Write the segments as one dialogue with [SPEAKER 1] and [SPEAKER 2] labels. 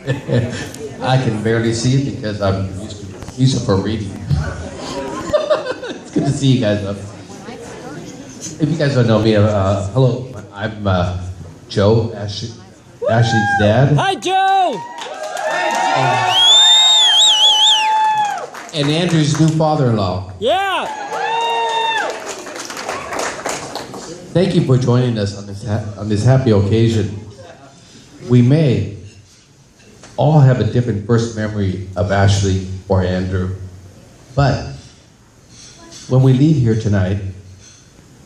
[SPEAKER 1] I can barely see it because I'm used to for reading. It's good to see you guys. If you guys don't know me, hello, I'm Joe, Ashley's dad.
[SPEAKER 2] Hi, Joe!
[SPEAKER 1] And Andrew's new father-in-law.
[SPEAKER 2] Yeah!
[SPEAKER 1] Thank you for joining us on this happy occasion. We may all have a different first memory of Ashley or Andrew, but when we leave here tonight,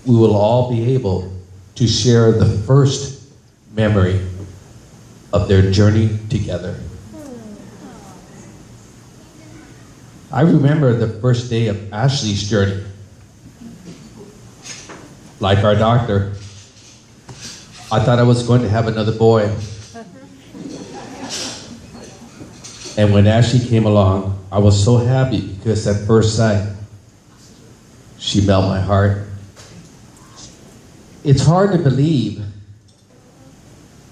[SPEAKER 1] we will all be able to share the first memory of their journey together. I remember the first day of Ashley's journey. Like our doctor, I thought I was going to have another boy. And when Ashley came along, I was so happy because at first sight, she melted my heart. It's hard to believe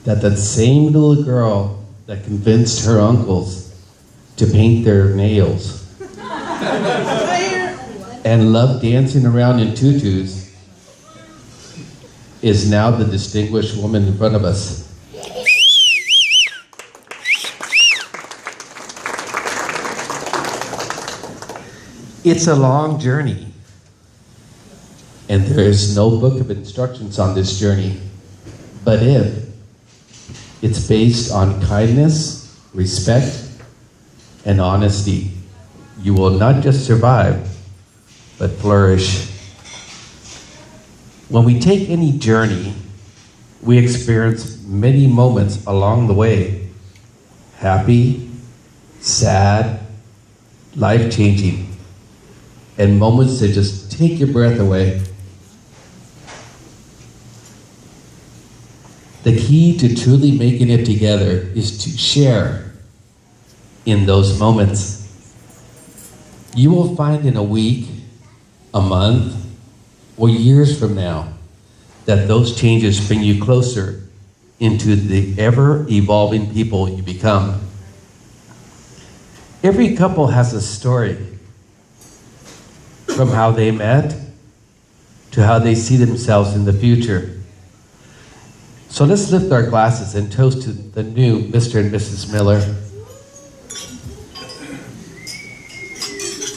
[SPEAKER 1] that that same little girl that convinced her uncles to paint their nails and loved dancing around in tutus is now the distinguished woman in front of us. It's a long journey, and there is no book of instructions on this journey, but if it's based on kindness, respect, and honesty, you will not just survive, but flourish. When we take any journey, we experience many moments along the way. Happy, sad, life-changing, and moments that just take your breath away. The key to truly making it together is to share in those moments. You will find in a week, a month, or years from now, that those changes bring you closer into the ever-evolving people you become. Every couple has a story, from how they met to how they see themselves in the future. So let's lift our glasses and toast to the new Mr. and Mrs. Miller.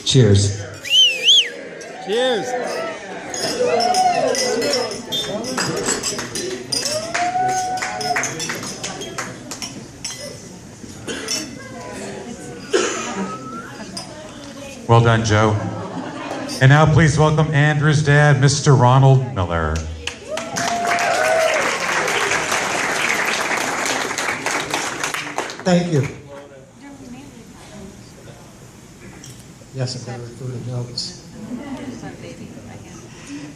[SPEAKER 1] Cheers.
[SPEAKER 2] Cheers!
[SPEAKER 3] Well done, Joe. And now please welcome Andrew's dad, Mr. Ronald Miller.
[SPEAKER 4] Thank you. Yes, I'm going to refer to notes.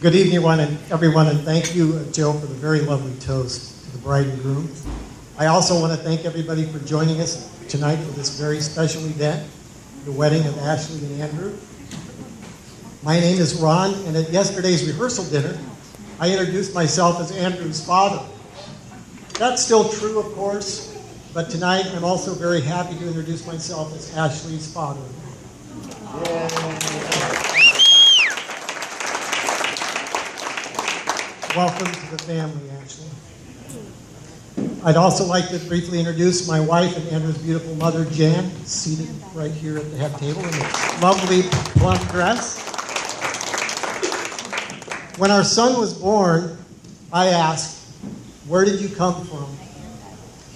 [SPEAKER 4] Good evening, everyone, and thank you, Joe, for the very lovely toast to the bride and groom. I also want to thank everybody for joining us tonight for this very special event, the wedding of Ashley and Andrew. My name is Ron, and at yesterday's rehearsal dinner, I introduced myself as Andrew's father. That's still true, of course, but tonight I'm also very happy to introduce myself as Ashley's father. Welcome to the family, Ashley. I'd also like to briefly introduce my wife and Andrew's beautiful mother, Jan, seated right here at the head table in a lovely plum dress. When our son was born, I asked, "Where did you come from?"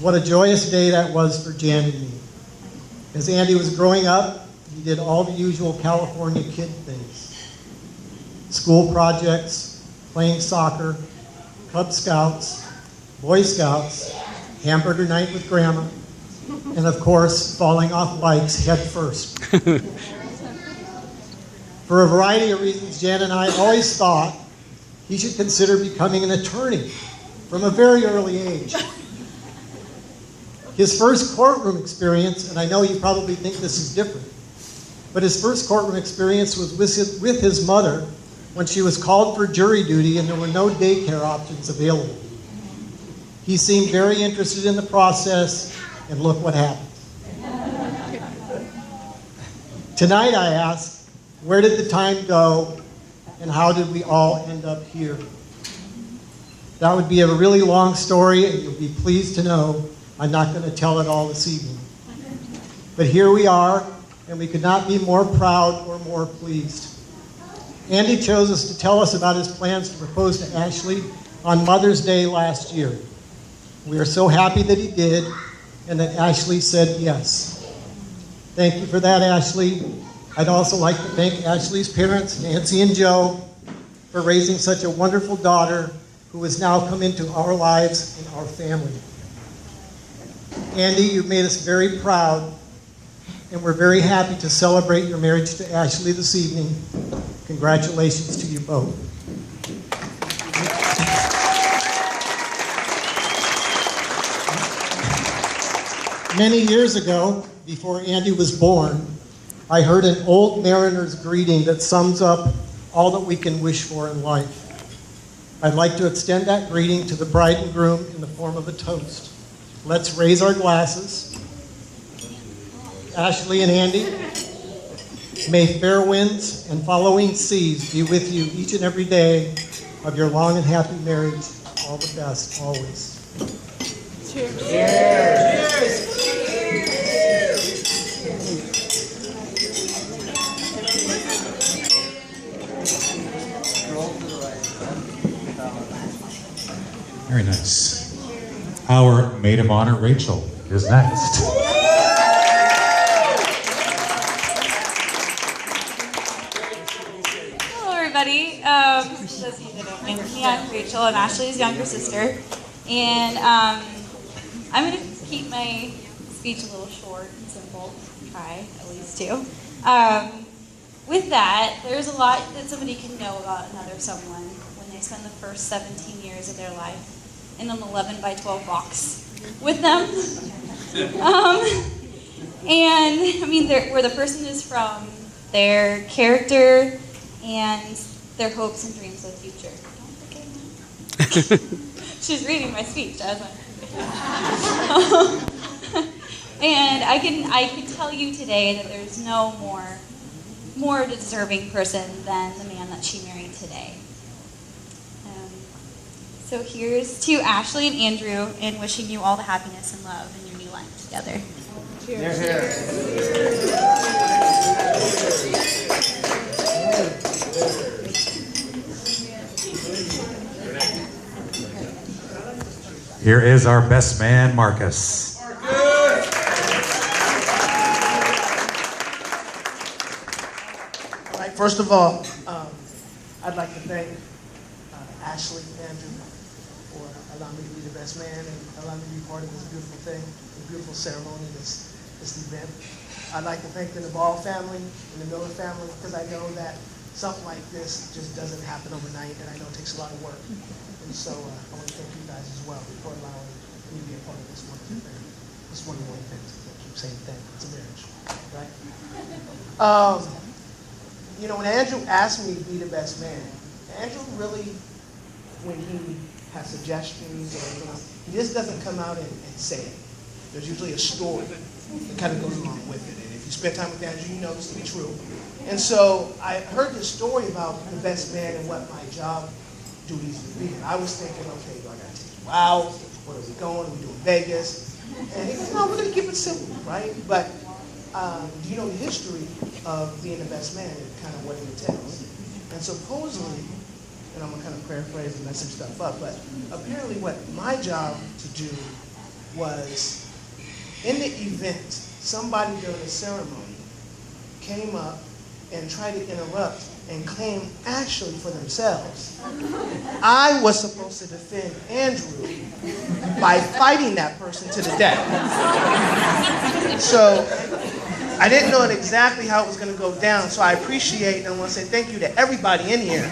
[SPEAKER 4] What a joyous day that was for Jan and me. As Andy was growing up, he did all the usual California kid things. School projects, playing soccer, Cub Scouts, Boy Scouts, hamburger night with Grandma, and of course, falling off bikes head first. For a variety of reasons, Jan and I always thought he should consider becoming an attorney from a very early age. His first courtroom experience, and I know you probably think this is different, but his first courtroom experience was with his mother when she was called for jury duty and there were no daycare options available. He seemed very interested in the process, And look what happened. Tonight I ask, where did the time go and how did we all end up here? That would be a really long story, and you'll be pleased to know I'm not going to tell it all this evening. But here we are, and we could not be more proud or more pleased. Andy chose us to tell us about his plans to propose to Ashley on Mother's Day last year. We are so happy that he did, and that Ashley said yes. Thank you for that, Ashley. I'd also like to thank Ashley's parents, Nancy and Joe, for raising such a wonderful daughter who has now come into our lives and our family. Andy, you've made us very proud, and we're very happy to celebrate your marriage to Ashley this evening. Congratulations to you both. Many years ago, before Andy was born, I heard an old mariner's greeting that sums up all that we can wish for in life. I'd like to extend that greeting to the bride and groom in the form of a toast. Let's raise our glasses. Ashley and Andy, may fair winds and following seas be with you each and every day of your long and happy marriage. All the best, always. Cheers. Cheers.
[SPEAKER 3] Very nice. Our maid of honor, Rachel, is next.
[SPEAKER 5] Hello, everybody. Those of you that don't know me, I'm Rachel. I'm Ashley's younger sister. And I'm going to keep my speech a little short and simple. Try, at least to. With that, there's a lot that somebody can know about another someone when they spend the first 17 years of their life in an 11 by 12 box with them. And I mean, where the person is from, their character, and their hopes and dreams of the future. Don't forget that. She's reading my speech as and I can tell you today that there's no more deserving person than the man that she married today. So here's to Ashley and Andrew, and wishing you all the happiness and love in your new life together. Cheers.
[SPEAKER 3] Here is our best man, Marcus.
[SPEAKER 6] All right, first of all, I'd like to thank Ashley and Andrew for allowing me to be the best man and allowing me to be part of this beautiful thing, this beautiful ceremony, this event. I'd like to thank the Naval family and the Miller family, because I know that something like this just doesn't happen overnight, and I know it takes a lot of work. And so I want to thank you guys as well for allowing me to be a part of this wonderful thing, this wonderful event. I keep saying thing, it's a marriage, right? You know, when Andrew asked me to be the best man, Andrew really, when he has suggestions or things, he just doesn't come out and say it. There's usually a story that kind of goes along with it. And if you spend time with Andrew, you know this to be true. And so I heard this story about the best man and what my job duties would be. And I was thinking, okay, do I got to take you out? Where are we going? Are we doing Vegas? And he goes, no, we're going to keep it simple, right? But do you know the history of being the best man and kind of what it entails? And supposedly, and I'm going to kind of paraphrase and mess some stuff up, but apparently what my job to do was, in the event, somebody during the ceremony came up and tried to interrupt and claim Ashley for themselves. I was supposed to defend Andrew by fighting that person to the death. So I didn't know exactly how it was going to go down, so I appreciate and I want to say thank you to everybody in here.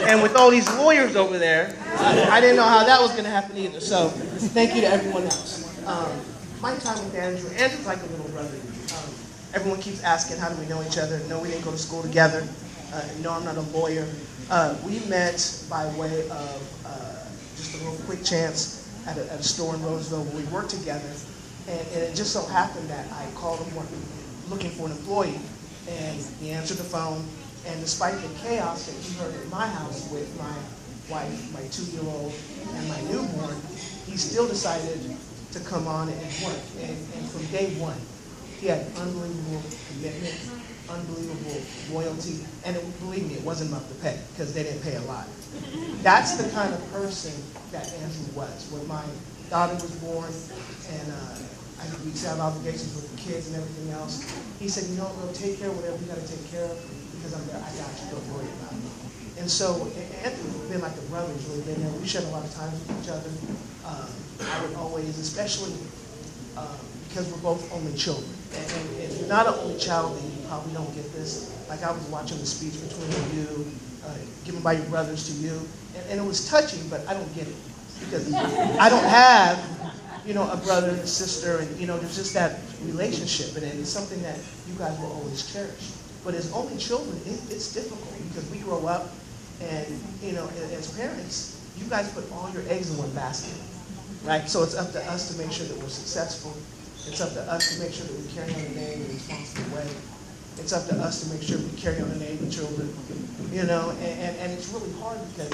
[SPEAKER 6] And with all these lawyers over there, I didn't know how that was going to happen either. So thank you to everyone else. My time with Andrew's like a little brother. Everyone keeps asking, how do we know each other? No, we didn't go to school together. No, I'm not a lawyer. We met by way of just a little quick chance at a store in Roseville where we worked together. And it just so happened that I called him looking for an employee, and he answered the phone. And despite the chaos that he heard at my house with my wife, my 2-year-old, and my newborn, he still decided to come on and work. And from day one, he had unbelievable commitment, unbelievable loyalty, and believe me, it wasn't enough to pay, because they didn't pay a lot. That's the kind of person that Andrew was. When my daughter was born, and we had obligations with the kids and everything else, he said, you know, bro, take care of whatever you got to take care of, because I'm there, I got you, don't worry about it. And so Andrew's been like a brother, he's really been there. We shared a lot of time with each other. I would always, especially because we're both only children. And if you're not an only child, then you probably don't get this. Like I was watching the speech between you, given by your brothers to you, and it was touching, but I don't get it. Because I don't have, you know, a brother and a sister, and, you know, there's just that relationship, and it's something that you guys will always cherish. But as only children, it's difficult, because we grow up, and, you know, as parents, you guys put all your eggs in one basket, right? So it's up to us to make sure that we're successful. It's up to us to make sure that we carry on the name in a responsible way. It's up to us to make sure we carry on the name of children, you know, and it's really hard because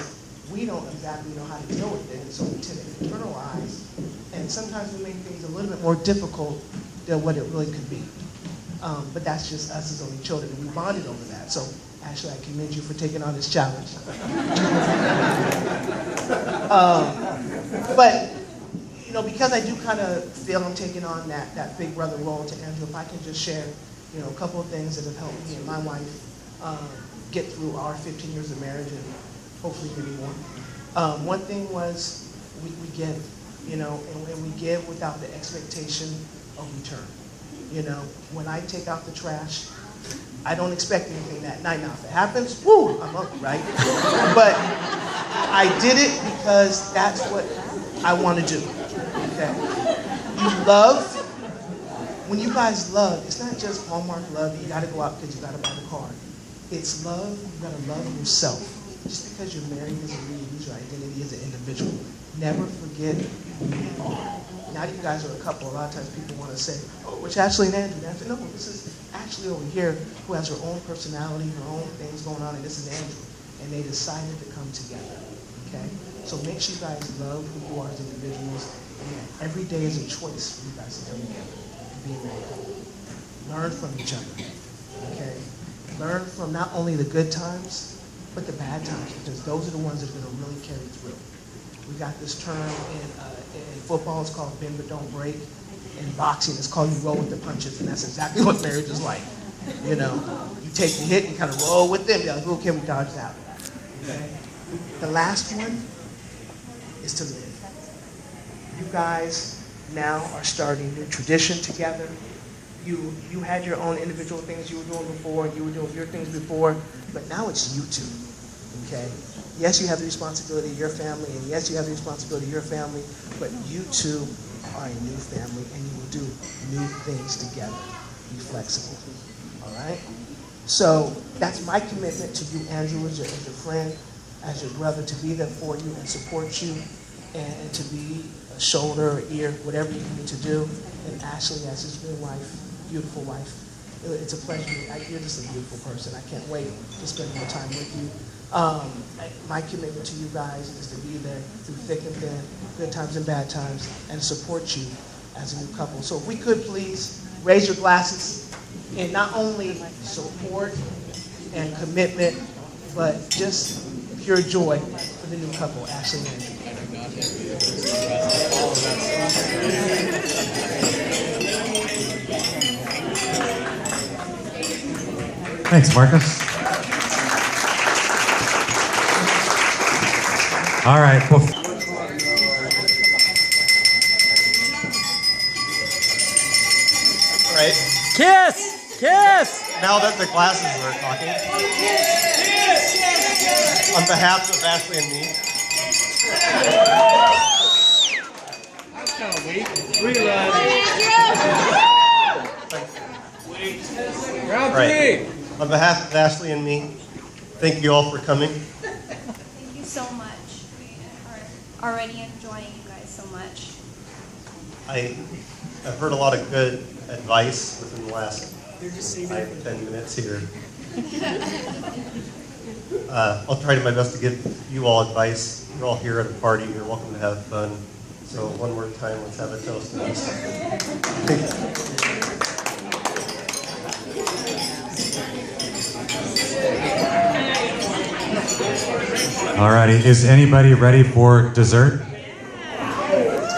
[SPEAKER 6] we don't exactly know how to deal with it, and so we tend to internalize, and sometimes we make things a little bit more difficult than what it really could be. But that's just us as only children, and we bonded over that. So actually, I commend you for taking on this challenge. But you know, because I do kind of feel I'm taking on that big brother role to Andrew, if I can just share, you know, a couple of things that have helped me and my wife get through our 15 years of marriage, and hopefully maybe more. One thing was we give, you know, and we give without the expectation of return. You know, when I take out the trash, I don't expect anything that night. Now, if it happens, woo, I'm up, right? But I did it because that's what I want to do. Okay. You love, when you guys love, it's not just Hallmark love, you gotta go out because you gotta buy the car. It's love, you gotta love yourself. Just because you're married doesn't mean you lose your identity as an individual. Never forget who you are. Now that you guys are a couple, a lot of times people want to say, oh, it's Ashley and Andrew. No, this is Ashley over here who has her own personality, her own things going on, and this is Andrew. And they decided to come together, okay? So make sure you guys love who you are as individuals. And every day is a choice for you guys to come together and be a married couple. Learn from each other, okay? Learn from not only the good times, but the bad times, because those are the ones that are going to really carry through. We got this term in football, it's called bend but don't break. In boxing, it's called you roll with the punches, and that's exactly what marriage is like. You know, you take the hit and kind of roll with them. You're like, okay, we dodged out. Okay? The last one is to live. You guys now are starting a new tradition together. You had your own individual things you were doing before, and you were doing your things before, but now it's you two. Okay? Yes, you have the responsibility of your family, and yes, you have the responsibility of your family, but you two are a new family, and you will do new things together. Be flexible. All right? So that's my commitment to you, Andrew, as your friend, as your brother, to be there for you and support you, and to be a shoulder or ear, whatever you need to do. And Ashley, as his new wife, beautiful wife, it's a pleasure. You're just a beautiful person. I can't wait to spend more time with you. My commitment to you guys is to be there through thick and thin, good times and bad times, and support you as a new couple. So if we could please raise your glasses in not only support and commitment, but just pure joy for the new couple, Ashley and Andrew.
[SPEAKER 3] Thanks, Marcus. All right. Well,
[SPEAKER 7] Right.
[SPEAKER 2] Kiss! Kiss!
[SPEAKER 7] Now that the glasses are talking, on behalf of Ashley and me,
[SPEAKER 2] Round
[SPEAKER 7] Right.
[SPEAKER 2] three!
[SPEAKER 7] on behalf of Ashley and me, thank you all for coming.
[SPEAKER 8] Thank you so much. We are already enjoying you guys so much.
[SPEAKER 7] I've heard a lot of good advice within the last 5-10 minutes here. I'll try my best to give you all advice. You're all here at a party. You're welcome to have fun. So one more time, let's have a toast to this.
[SPEAKER 3] All righty. Is anybody ready for dessert?